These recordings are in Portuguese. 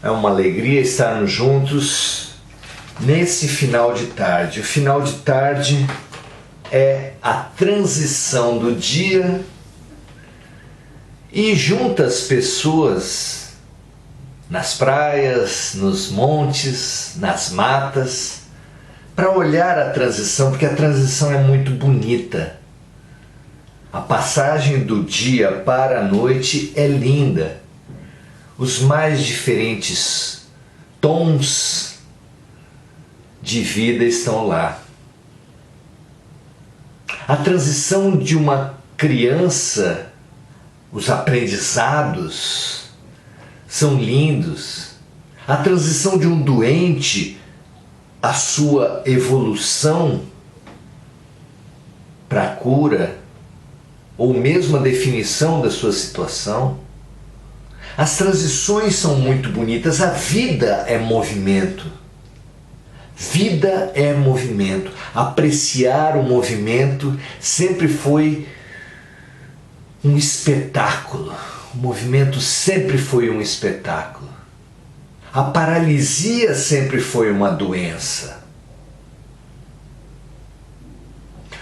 É uma alegria estarmos juntos nesse final de tarde. O final de tarde é a transição do dia e junta as pessoas nas praias, nos montes, nas matas, para olhar a transição, porque a transição é muito bonita. A passagem do dia para a noite é linda. Os mais diferentes tons de vida estão lá. A transição de uma criança, os aprendizados são lindos. A transição de um doente, a sua evolução para a cura, ou mesmo a definição da sua situação. As transições são muito bonitas. A vida é movimento. Vida é movimento. Apreciar o movimento sempre foi um espetáculo. O movimento sempre foi um espetáculo. A paralisia sempre foi uma doença.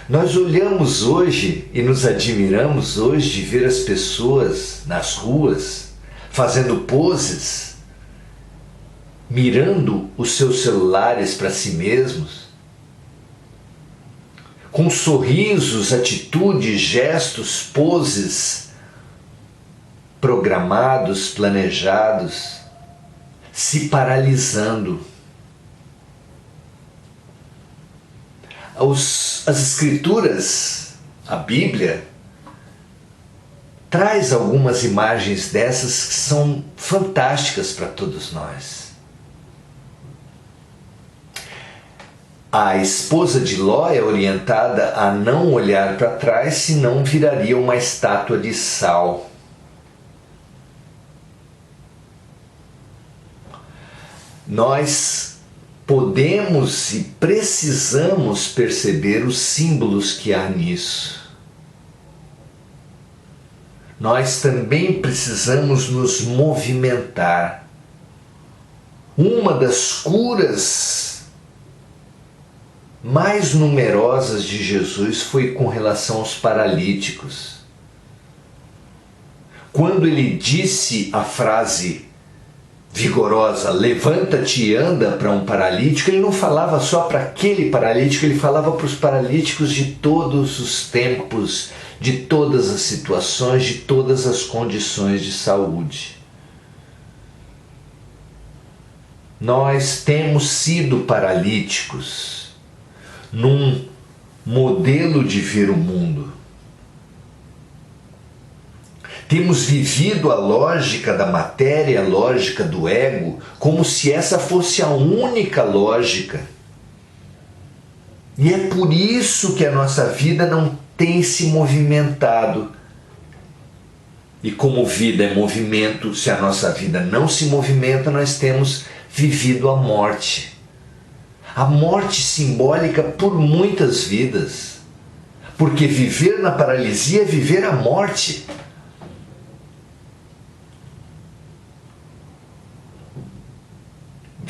Nós olhamos hoje e nos admiramos hoje de ver as pessoas nas ruas fazendo poses, mirando os seus celulares para si mesmos, com sorrisos, atitudes, gestos, poses programados, planejados, se paralisando. As Escrituras, a Bíblia, traz algumas imagens dessas que são fantásticas para todos nós. A esposa de Ló é orientada a não olhar para trás, senão viraria uma estátua de sal. Nós podemos e precisamos perceber os símbolos que há nisso. Nós também precisamos nos movimentar. Uma das curas mais numerosas de Jesus foi com relação aos paralíticos. Quando ele disse a frase vigorosa, levanta-te e anda, para um paralítico, ele não falava só para aquele paralítico, ele falava para os paralíticos de todos os tempos, de todas as situações, de todas as condições de saúde. Nós temos sido paralíticos num modelo de ver o mundo. Temos vivido a lógica da matéria, a lógica do ego, como se essa fosse a única lógica. E é por isso que a nossa vida não tem se movimentado. E como vida é movimento, se a nossa vida não se movimenta, nós temos vivido a morte. A morte simbólica por muitas vidas. Porque viver na paralisia é viver a morte.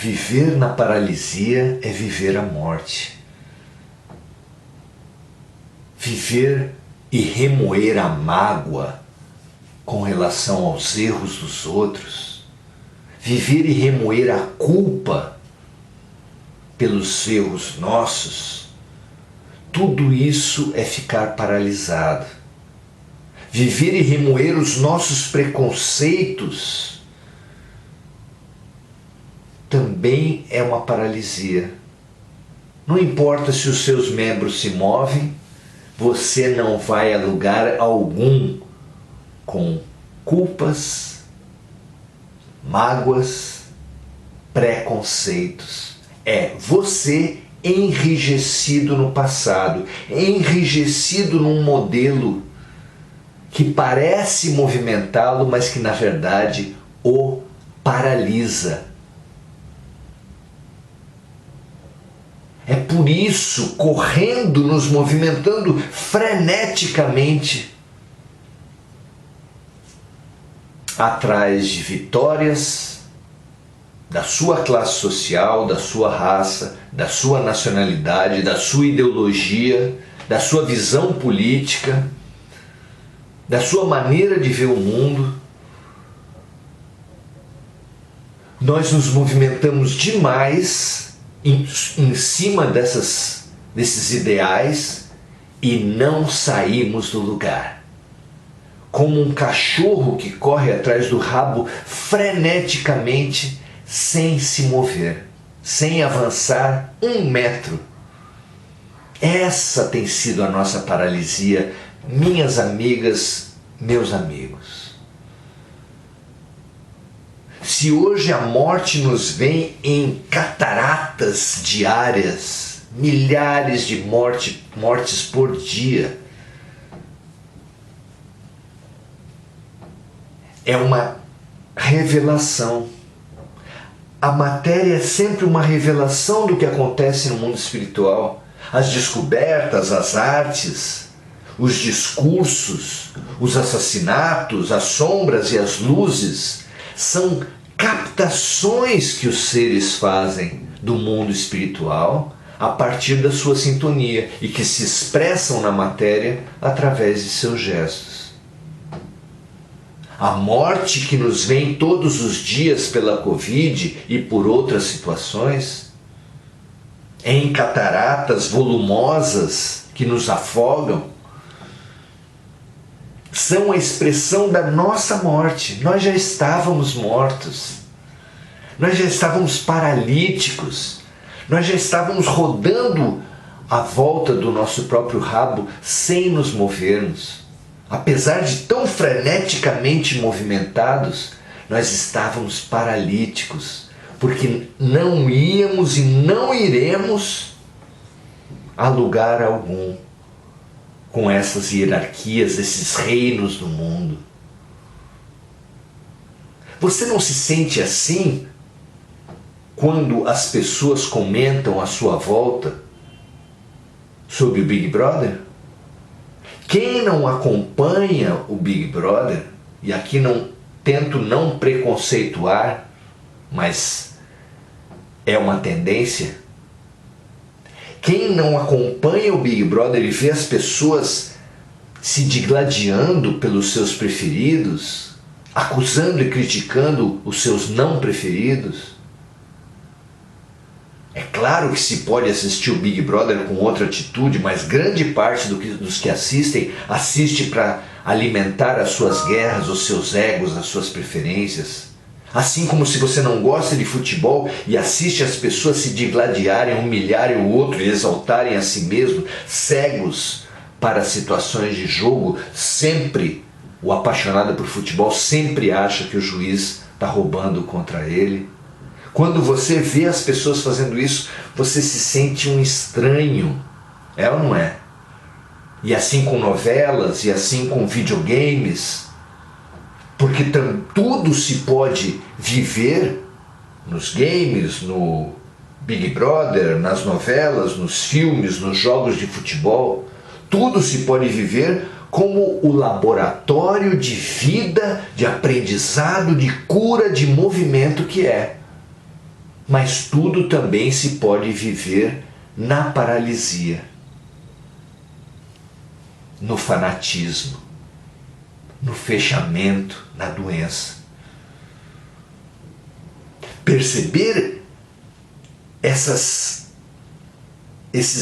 Viver na paralisia é viver a morte. Viver e remoer a mágoa com relação aos erros dos outros. Viver e remoer a culpa pelos erros nossos. Tudo isso é ficar paralisado. Viver e remoer os nossos preconceitos também é uma paralisia. Não importa se os seus membros se movem, você não vai a lugar algum com culpas, mágoas, preconceitos. É você enrijecido no passado, enrijecido num modelo que parece movimentá-lo, mas que na verdade o paralisa. É por isso, correndo, nos movimentando freneticamente, atrás de vitórias, da sua classe social, da sua raça, da sua nacionalidade, da sua ideologia, da sua visão política, da sua maneira de ver o mundo. Nós nos movimentamos demais em cima desses ideais e não saímos do lugar. Como um cachorro que corre atrás do rabo freneticamente, sem se mover, sem avançar 1 metro. Essa tem sido a nossa paralisia, minhas amigas, meus amigos. Se hoje a morte nos vem em cataratas diárias, milhares de mortes por dia, é uma revelação. A matéria é sempre uma revelação do que acontece no mundo espiritual. As descobertas, as artes, os discursos, os assassinatos, as sombras e as luzes são captações que os seres fazem do mundo espiritual a partir da sua sintonia e que se expressam na matéria através de seus gestos. A morte que nos vem todos os dias pela Covid e por outras situações, em cataratas volumosas que nos afogam, são a expressão da nossa morte. Nós já estávamos mortos, nós já estávamos paralíticos, nós já estávamos rodando à volta do nosso próprio rabo sem nos movermos. Apesar de tão freneticamente movimentados, nós estávamos paralíticos, porque não íamos e não iremos a lugar algum com essas hierarquias, esses reinos do mundo. Você não se sente assim quando as pessoas comentam à sua volta sobre o Big Brother? Quem não acompanha o Big Brother, e aqui tento não preconceituar, mas é uma tendência, quem não acompanha o Big Brother e vê as pessoas se digladiando pelos seus preferidos, acusando e criticando os seus não preferidos, é claro que se pode assistir o Big Brother com outra atitude, mas grande parte dos que assiste para alimentar as suas guerras, os seus egos, as suas preferências. Assim como se você não gosta de futebol e assiste as pessoas se digladiarem, humilharem o outro e exaltarem a si mesmo, cegos para situações de jogo, sempre o apaixonado por futebol sempre acha que o juiz está roubando contra ele. Quando você vê as pessoas fazendo isso, você se sente um estranho, é ou não é? E assim com novelas, e assim com videogames, porque tudo se pode viver nos games, no Big Brother, nas novelas, nos filmes, nos jogos de futebol, tudo se pode viver como o laboratório de vida, de aprendizado, de cura, de movimento que é. Mas tudo também se pode viver na paralisia, no fanatismo, no fechamento, na doença. Perceber esses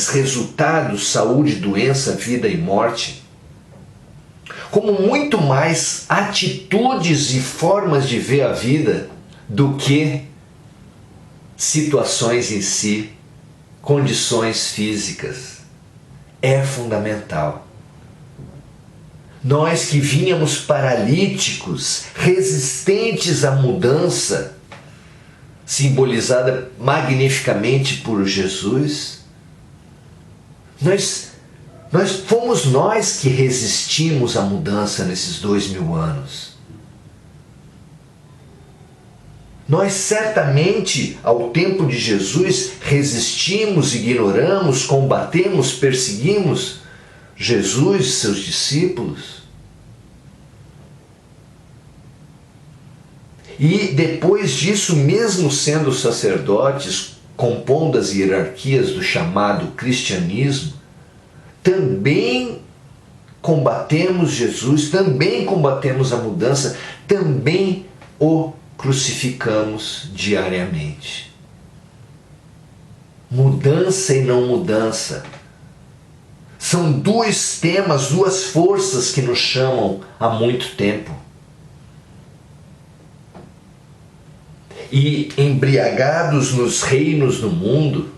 resultados, saúde, doença, vida e morte, como muito mais atitudes e formas de ver a vida do que situações em si, condições físicas, é fundamental. Nós que vínhamos paralíticos, resistentes à mudança, simbolizada magnificamente por Jesus, fomos nós que resistimos à mudança nesses 2000 anos. Nós certamente, ao tempo de Jesus, resistimos, ignoramos, combatemos, perseguimos Jesus e seus discípulos. E depois disso, mesmo sendo sacerdotes, compondo as hierarquias do chamado cristianismo, também combatemos Jesus, também combatemos a mudança, também o crucificamos diariamente. Mudança e não mudança são dois temas, duas forças que nos chamam há muito tempo. E embriagados nos reinos do mundo,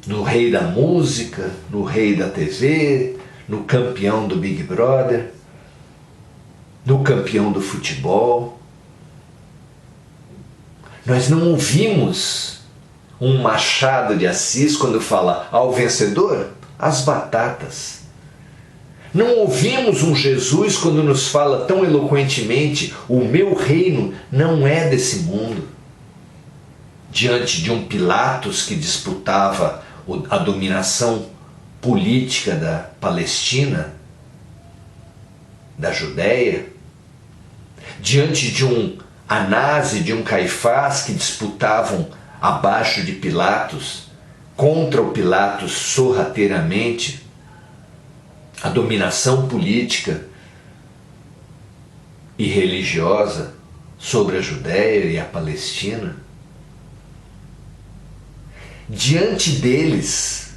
no rei da música, no rei da TV, no campeão do Big Brother, no campeão do futebol, nós não ouvimos um Machado de Assis quando fala ao vencedor, as batatas. Não ouvimos um Jesus quando nos fala tão eloquentemente, o meu reino não é desse mundo. Diante de um Pilatos que disputava a dominação política da Palestina, da Judéia, diante de um Anás e de um Caifás que disputavam abaixo de Pilatos, contra o Pilatos sorrateiramente, a dominação política e religiosa sobre a Judéia e a Palestina. Diante deles,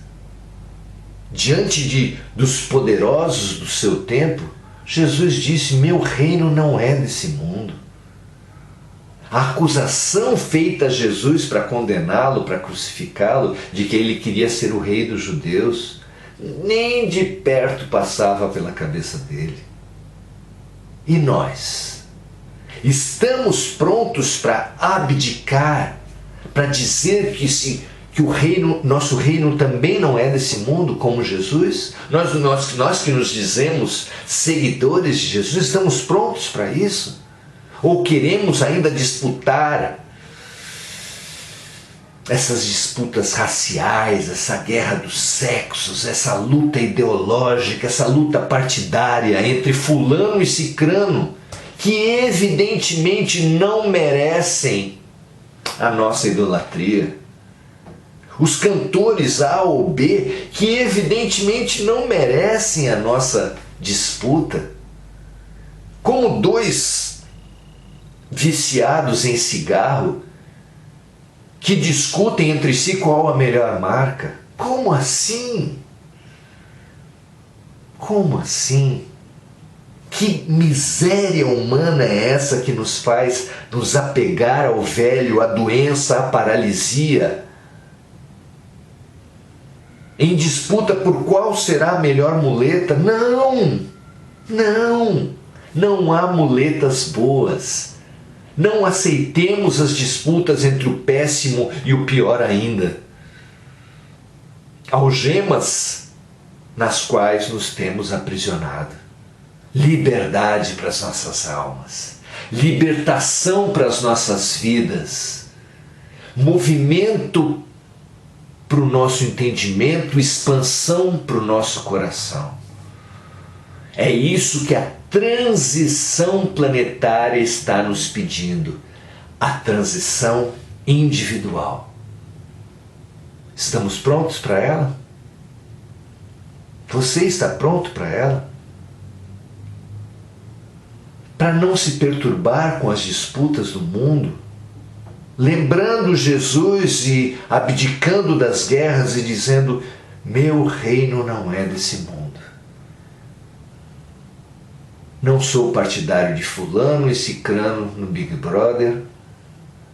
diante dos poderosos do seu tempo, Jesus disse: meu reino não é desse mundo. A acusação feita a Jesus para condená-lo, para crucificá-lo, de que ele queria ser o rei dos judeus, nem de perto passava pela cabeça dele. E nós? Estamos prontos para abdicar, para dizer que nosso reino também não é desse mundo, como Jesus? Nós que nos dizemos seguidores de Jesus, estamos prontos para isso? Ou queremos ainda disputar essas disputas raciais, essa guerra dos sexos, essa luta ideológica, essa luta partidária entre fulano e cicrano, que evidentemente não merecem a nossa idolatria? Os cantores A ou B, que evidentemente não merecem a nossa disputa? Como dois viciados em cigarro que discutem entre si qual a melhor marca. Como assim? Como assim? Que miséria humana é essa que nos faz nos apegar ao velho, à doença, à paralisia, em disputa por qual será a melhor muleta? Não há muletas boas. Não aceitemos as disputas entre o péssimo e o pior ainda. Algemas nas quais nos temos aprisionado. Liberdade para as nossas almas. Libertação para as nossas vidas. Movimento para o nosso entendimento, expansão para o nosso coração. É isso que a transição planetária está nos pedindo. A transição individual. Estamos prontos para ela? Você está pronto para ela? Para não se perturbar com as disputas do mundo, lembrando Jesus e abdicando das guerras e dizendo: meu reino não é desse mundo. Não sou partidário de fulano e cicrano no Big Brother.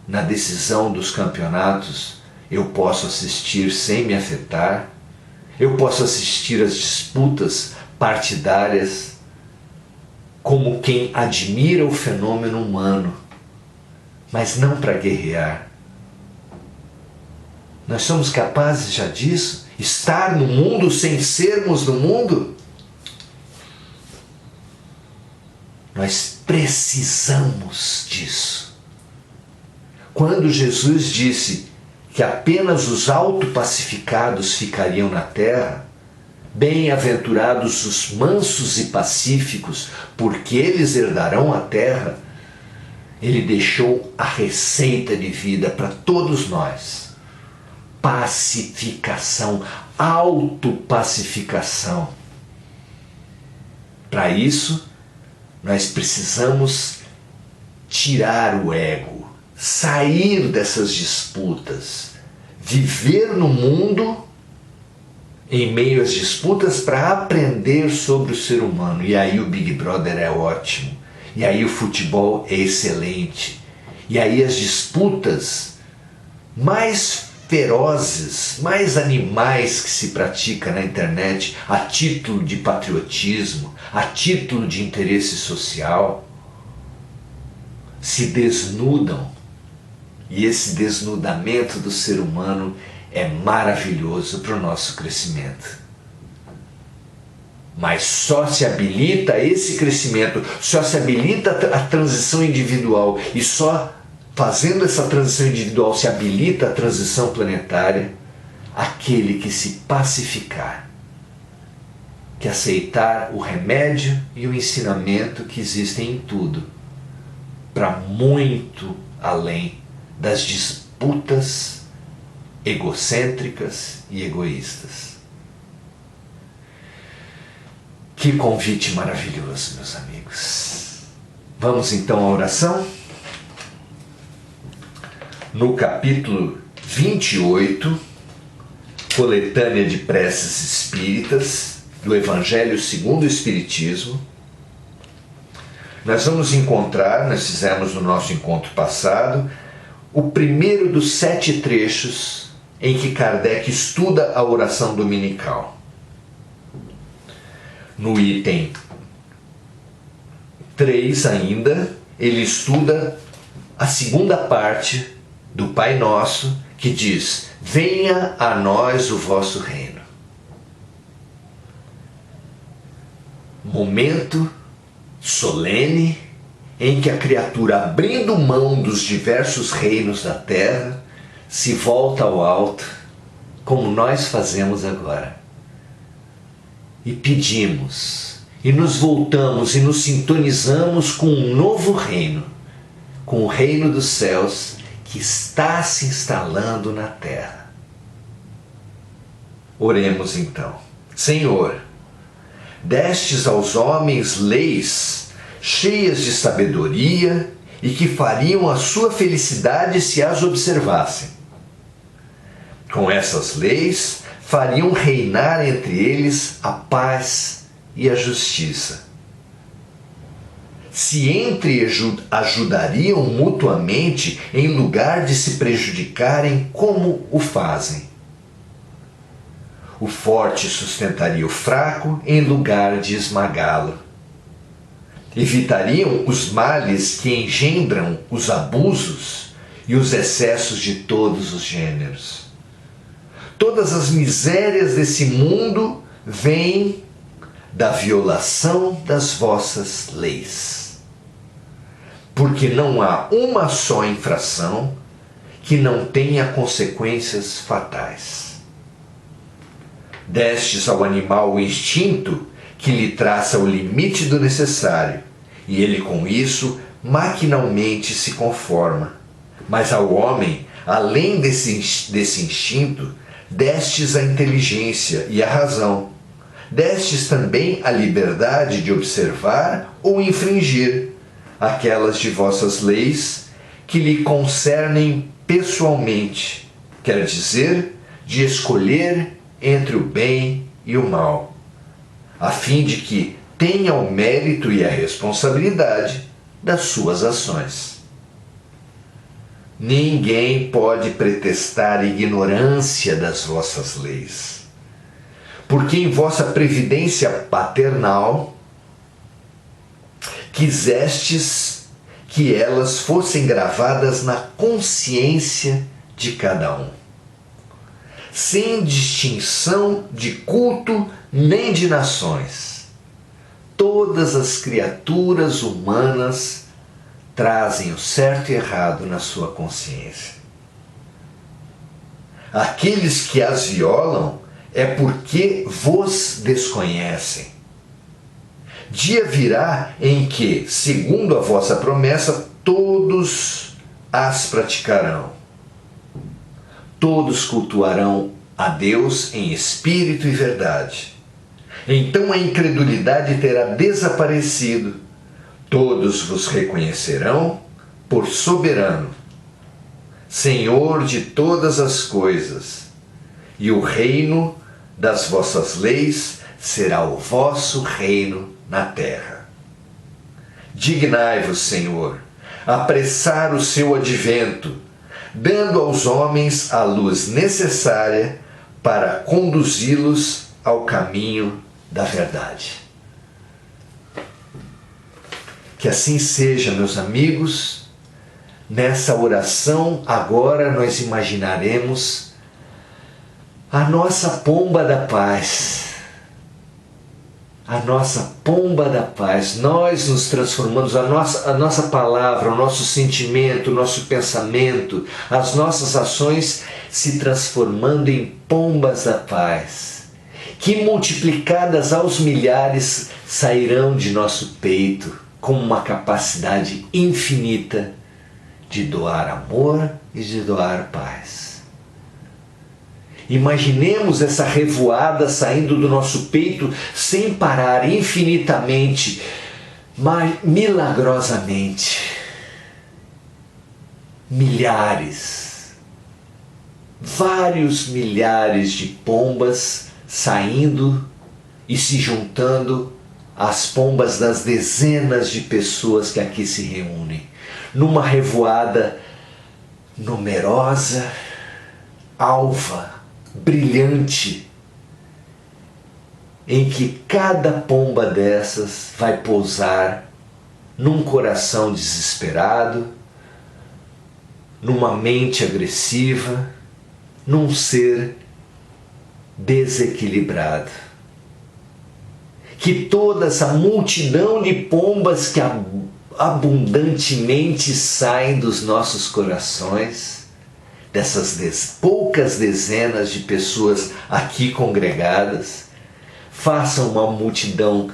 Na decisão dos campeonatos eu posso assistir sem me afetar. Eu posso assistir às disputas partidárias como quem admira o fenômeno humano, mas não para guerrear. Nós somos capazes já disso? Estar no mundo sem sermos do mundo? Nós precisamos disso. Quando Jesus disse que apenas os autopacificados ficariam na terra, bem-aventurados os mansos e pacíficos, porque eles herdarão a terra, Ele deixou a receita de vida para todos nós. Pacificação, autopacificação. Para isso, nós precisamos tirar o ego, sair dessas disputas, viver no mundo em meio às disputas para aprender sobre o ser humano. E aí o Big Brother é ótimo, e aí o futebol é excelente, e aí as disputas mais ferozes, mais animais que se pratica na internet a título de patriotismo, a título de interesse social, se desnudam. E esse desnudamento do ser humano é maravilhoso para o nosso crescimento. Mas só se habilita esse crescimento, só se habilita a transição individual, e só fazendo essa transição individual se habilita a transição planetária aquele que se pacificar, que aceitar o remédio e o ensinamento que existem em tudo, para muito além das disputas egocêntricas e egoístas. Que convite maravilhoso, meus amigos. Vamos então à oração? No capítulo 28, coletânea de preces espíritas, do Evangelho segundo o Espiritismo, nós vamos encontrar, nós fizemos no nosso encontro passado, o primeiro dos 7 trechos em que Kardec estuda a oração dominical. No item 3 ainda, ele estuda a segunda parte do Pai Nosso, que diz: venha a nós o vosso reino. Momento solene em que a criatura, abrindo mão dos diversos reinos da terra, se volta ao alto, como nós fazemos agora. E pedimos, e nos voltamos e nos sintonizamos com um novo reino, com o reino dos céus que está se instalando na terra. Oremos então. Senhor, destes aos homens leis cheias de sabedoria e que fariam a sua felicidade se as observassem. Com essas leis, fariam reinar entre eles a paz e a justiça. Se ajudariam mutuamente em lugar de se prejudicarem como o fazem. O forte sustentaria o fraco em lugar de esmagá-lo. Evitariam os males que engendram os abusos e os excessos de todos os gêneros. Todas as misérias desse mundo vêm da violação das vossas leis. Porque não há uma só infração que não tenha consequências fatais. Destes ao animal o instinto que lhe traça o limite do necessário, e ele com isso maquinalmente se conforma. Mas ao homem, além desse instinto, destes a inteligência e a razão. Destes também a liberdade de observar ou infringir aquelas de vossas leis que lhe concernem pessoalmente, quer dizer, de escolher entre o bem e o mal, a fim de que tenha o mérito e a responsabilidade das suas ações. Ninguém pode pretextar ignorância das vossas leis, porque em vossa previdência paternal quisestes que elas fossem gravadas na consciência de cada um, sem distinção de culto nem de nações. Todas as criaturas humanas trazem o certo e errado na sua consciência. Aqueles que as violam é porque vos desconhecem. Dia virá em que, segundo a vossa promessa, todos todos as praticarão. Todos cultuarão a Deus em espírito e verdade. Então a incredulidade terá desaparecido. Todos vos reconhecerão por soberano, Senhor de todas as coisas, e o reino das vossas leis será o vosso reino na terra. Dignai-vos, Senhor, apressar o seu advento, dando aos homens a luz necessária para conduzi-los ao caminho da verdade. Que assim seja, meus amigos. Nessa oração, agora nós imaginaremos a nossa pomba da paz. A nossa pomba da paz. Nós nos transformamos, a nossa palavra, o nosso sentimento, o nosso pensamento, as nossas ações se transformando em pombas da paz, que multiplicadas aos milhares sairão de nosso peito com uma capacidade infinita de doar amor e de doar paz. Imaginemos essa revoada saindo do nosso peito sem parar, infinitamente, mas milagrosamente. Milhares, vários milhares de pombas saindo e se juntando às pombas das dezenas de pessoas que aqui se reúnem, numa revoada numerosa, alva, brilhante, em que cada pomba dessas vai pousar num coração desesperado, numa mente agressiva, num ser desequilibrado. Que toda essa multidão de pombas que abundantemente saem dos nossos corações, dessas poucas dezenas de pessoas aqui congregadas, façam uma multidão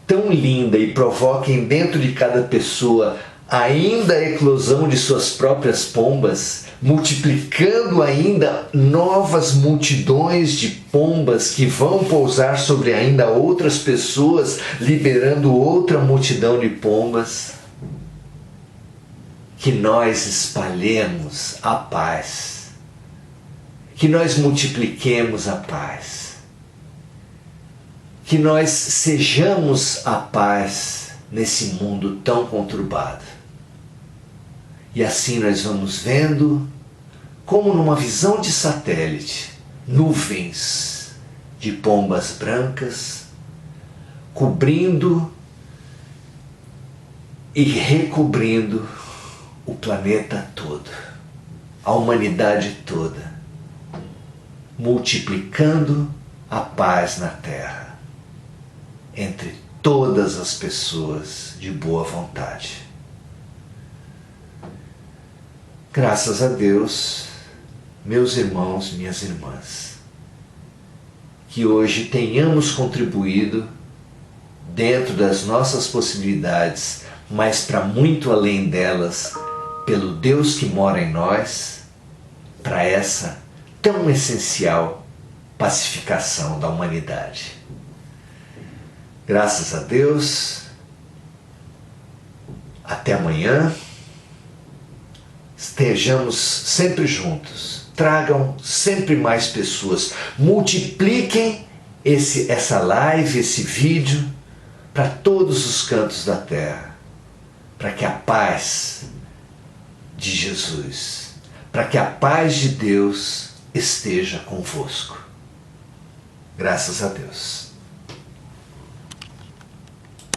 tão linda e provoquem dentro de cada pessoa ainda a eclosão de suas próprias pombas, multiplicando ainda novas multidões de pombas que vão pousar sobre ainda outras pessoas, liberando outra multidão de pombas. Que nós espalhemos a paz, que nós multipliquemos a paz, que nós sejamos a paz nesse mundo tão conturbado. E assim nós vamos vendo, como numa visão de satélite, nuvens de pombas brancas cobrindo e recobrindo o planeta todo, a humanidade toda, multiplicando a paz na Terra, entre todas as pessoas de boa vontade. Graças a Deus, meus irmãos, minhas irmãs, que hoje tenhamos contribuído dentro das nossas possibilidades, mas para muito além delas, pelo Deus que mora em nós, para essa tão essencial pacificação da humanidade. Graças a Deus, até amanhã, estejamos sempre juntos, tragam sempre mais pessoas, multipliquem essa live, esse vídeo, para todos os cantos da terra, para que a paz de Jesus, para que a paz de Deus esteja convosco. Graças a Deus.